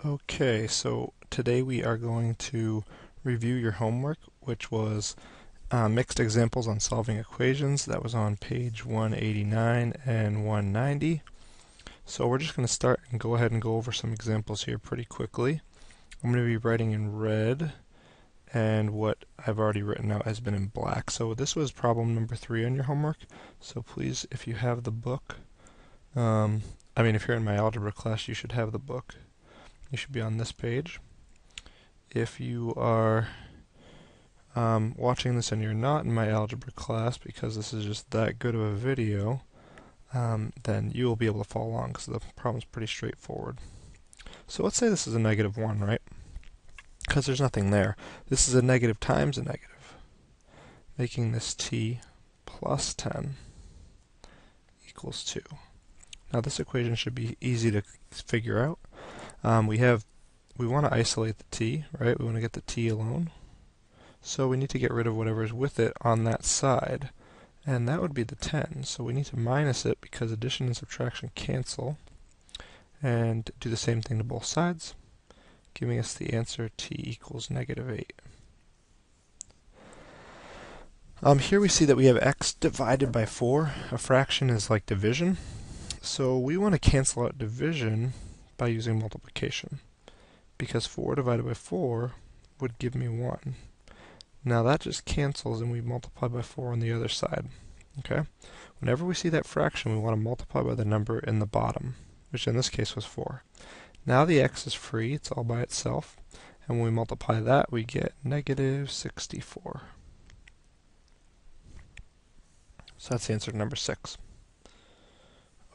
Okay, so today we are going to review your homework, which was mixed examples on solving equations. That was on page 189 and 190. So we're just going to start and go ahead and go over some examples here pretty quickly. I'm going to be writing in red, and what I've already written out has been in black. So this was problem number 3 on your homework. So please, if you have the book, if you're in my algebra class, you should have the book. You should be on this page. If you are watching this and you're not in my algebra class because this is just that good of a video, then you will be able to follow along because the problem's pretty straightforward. So let's say this is a negative 1, right? Because there's nothing there. This is a negative times a negative, making this t plus 10 equals 2. Now this equation should be easy to figure out. We want to isolate the t, right? We want to get the t alone. So we need to get rid of whatever is with it on that side. And that would be the 10. So we need to minus it because addition and subtraction cancel. And do the same thing to both sides, giving us the answer t equals negative 8. Here we see that we have x divided by 4. A fraction is like division. So we want to cancel out division by using multiplication, because 4 divided by 4 would give me 1. Now that just cancels and we multiply by 4 on the other side. Okay? Whenever we see that fraction, we want to multiply by the number in the bottom, which in this case was 4. Now the x is free, it's all by itself, and when we multiply that, we get negative 64. So that's the answer to number 6.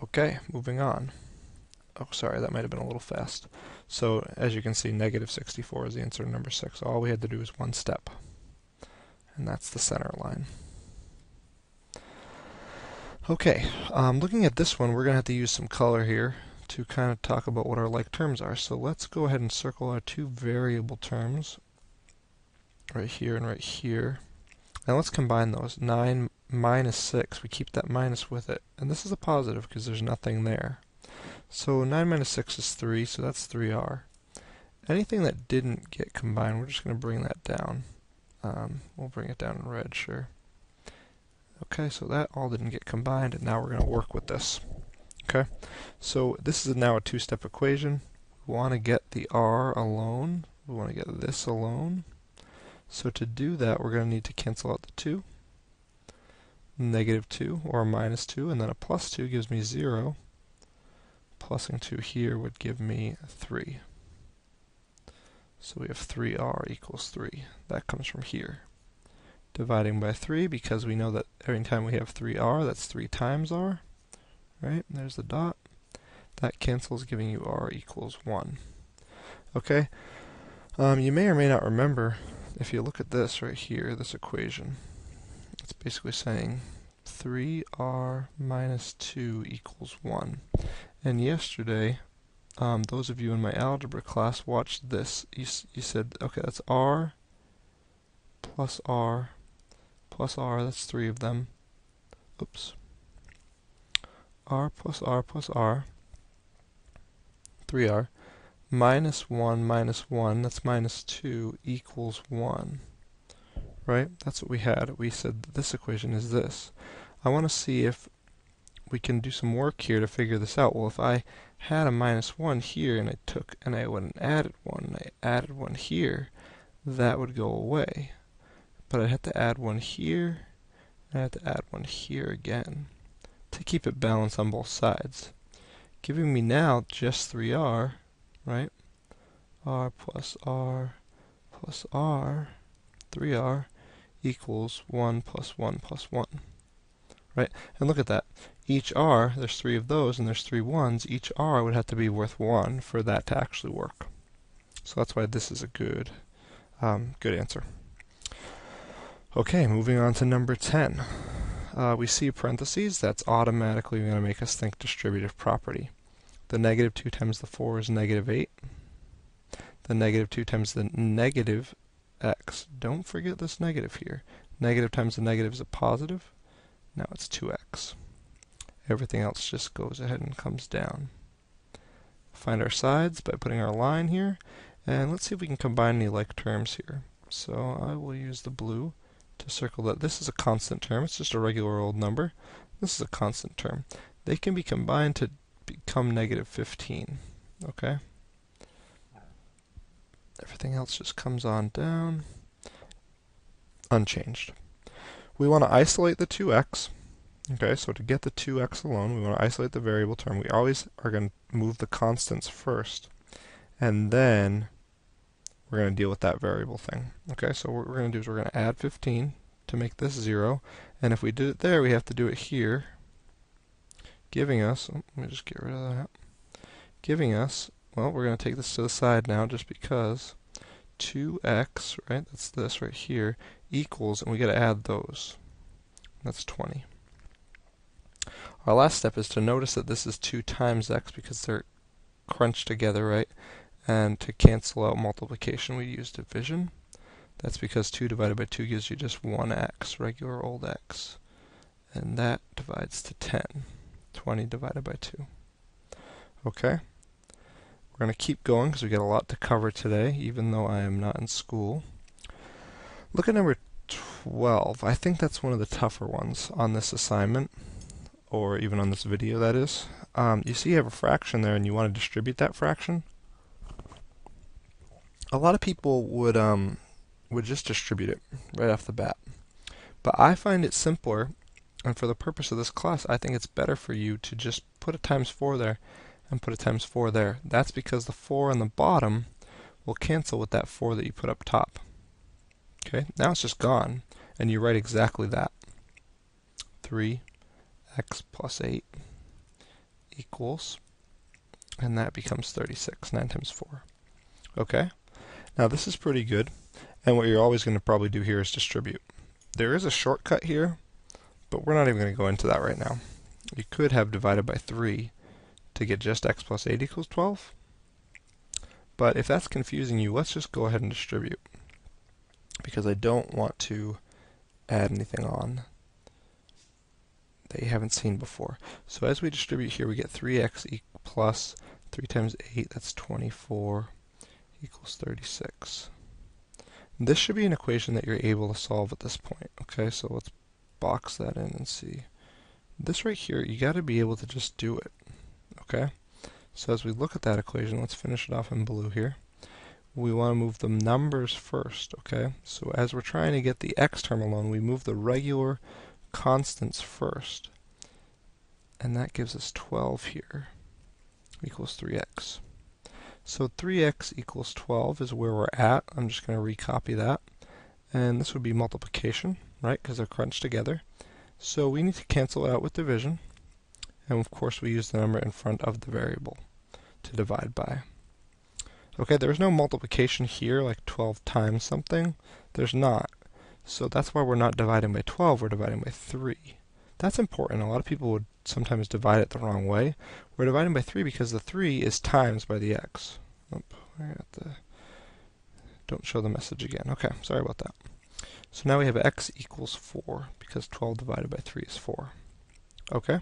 Okay, moving on. Oh, sorry, that might have been a little fast. So, as you can see, negative 64 is the answer to number 6. All we had to do is one step, and that's the center line. Okay, looking at this one, we're going to have to use some color here to kind of talk about what our like terms are. So let's go ahead and circle our two variable terms, right here and right here. Now let's combine those. 9 minus 6, we keep that minus with it. And this is a positive because there's nothing there. So 9 minus 6 is 3, so that's 3r. Anything that didn't get combined, we're just going to bring that down. We'll bring it down in red, sure. Okay, so that all didn't get combined, and now we're going to work with this. Okay, so this is now a two-step equation. We want to get the r alone. We want to get this alone. So to do that, we're going to need to cancel out the 2. Negative 2, or minus 2, and then a plus 2 gives me 0. Plusing 2 here would give me 3. So we have 3r equals 3. That comes from here. Dividing by 3, because we know that every time we have 3r, that's 3 times r. Right? And there's the dot. That cancels, giving you r equals 1. Okay? You may or may not remember, if you look at this right here, this equation, it's basically saying 3r minus 2 equals 1. And yesterday, those of you in my algebra class watched this. You said, okay, that's r plus r plus r, that's 3 of them. Oops. R plus r plus r, 3r, minus 1, that's minus 2, equals 1. Right? That's what we had. We said that this equation is this. I want to see if we can do some work here to figure this out. Well, if I had a minus 1 here and I went and added 1, and I added 1 here, that would go away. But I'd have to add 1 here, and I'd have to add 1 here again to keep it balanced on both sides. Giving me now just 3r, right? r plus r plus r, 3r, equals 1 plus 1 plus 1. Right? And look at that. Each r, there's 3 of those, and there's 3 1s. Each r would have to be worth 1 for that to actually work. So that's why this is a good answer. Okay, moving on to number 10. We see parentheses. That's automatically going to make us think distributive property. The negative 2 times the 4 is negative 8. The negative 2 times the negative x. Don't forget this negative here. Negative times the negative is a positive. Now it's 2x. Everything else just goes ahead and comes down. find our sides by putting our line here, and let's see if we can combine any like terms here. So I will use the blue to circle that this is a constant term. It's just a regular old number. This is a constant term. They can be combined to become negative 15. Okay? Everything else just comes on down, unchanged. We want to isolate the 2x. Okay, so to get the 2x alone, we want to isolate the variable term. We always are going to move the constants first, and then we're going to deal with that variable thing. Okay, so what we're going to do is we're going to add 15 to make this 0, and if we did it there, we have to do it here, giving us, let me just get rid of that, giving us, well, we're going to take this to the side now just because 2x, right, that's this right here, equals, and we got to add those. That's 20. Our last step is to notice that this is 2 times x because they're crunched together, right? And to cancel out multiplication, we use division. That's because 2 divided by 2 gives you just 1x, regular old x. And that divides to 10. 20 divided by 2. Okay? We're going to keep going because we got a lot to cover today, even though I am not in school. Look at number 12. I think that's one of the tougher ones on this assignment, or even on this video, that is. You see you have a fraction there and you want to distribute that fraction. A lot of people would just distribute it right off the bat. But I find it simpler, and for the purpose of this class, I think it's better for you to just put a times 4 there and put a times 4 there. That's because the 4 on the bottom will cancel with that 4 that you put up top. Okay, now it's just gone, and you write exactly that. 3x plus 8 equals, and that becomes 36, 9 times 4. Okay, now this is pretty good, and what you're always going to probably do here is distribute. There is a shortcut here, but we're not even going to go into that right now. You could have divided by 3 to get just x plus 8 equals 12, but if that's confusing you, let's just go ahead and distribute, because I don't want to add anything on that you haven't seen before. So as we distribute here, we get 3x plus 3 times 8, that's 24, equals 36. This should be an equation that you're able to solve at this point. Okay, so let's box that in and see. This right here, you got to be able to just do it. Okay, so as we look at that equation, let's finish it off in blue here. We want to move the numbers first. Okay, so as we're trying to get the x term alone, we move the regular constants first, and that gives us 12 here, equals 3x. So 3x equals 12 is where we're at. I'm just going to recopy that, and this would be multiplication, right, because they're crunched together. So we need to cancel it out with division, and of course we use the number in front of the variable to divide by. Okay, there's no multiplication here, like 12 times something. There's not. So that's why we're not dividing by 12, we're dividing by 3. That's important. A lot of people would sometimes divide it the wrong way. We're dividing by 3 because the 3 is times by the x. Oop, I got the... Don't show the message again. Okay, sorry about that. So now we have x equals 4, because 12 divided by 3 is 4. Okay?